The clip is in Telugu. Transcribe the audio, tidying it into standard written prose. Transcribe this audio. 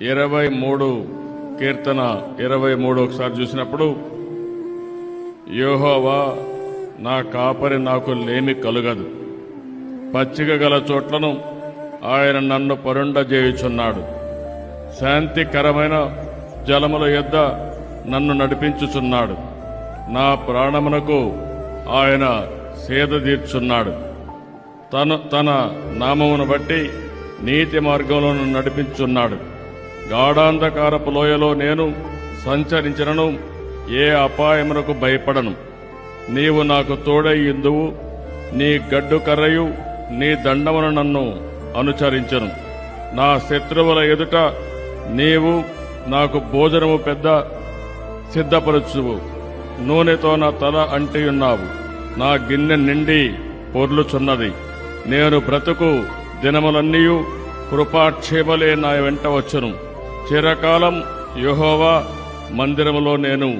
23 కీర్తన 23 ఒకసారి చూసినప్పుడు, యెహోవా నా కాపరి, నాకు లేమి కలుగదు. పచ్చిక గల చోట్లను ఆయన నన్ను పరుండజేయుచున్నాడు. శాంతికరమైన జలముల యొద్ద నన్ను నడిపించుచున్నాడు. నా ప్రాణమునకు ఆయన సేద తీర్చున్నాడు. తన నామమును బట్టి నీతి మార్గంలో నన్ను నడిపించున్నాడు. గాఢాంధకారపు లోయలో నేను సంచరించినను ఏ అపాయమునకు భయపడను. నీవు నాకు తోడై యుందువు. నీ గడ్డు కర్రయు నీ దండమును నన్ను అనుచరించెను. నా శత్రువుల ఎదుట నీవు నాకు భోజనము పెద్ద సిద్ధపరచువు. నూనెతో నా తల అంటియున్నావు. నా గిన్నె నిండి పొర్లుచున్నది. నేను బ్రతుకు దినములన్నీయు కృపాక్షేమలే నా వెంట వచ్చును. చిరకాలం యెహోవా మందిరములో నేను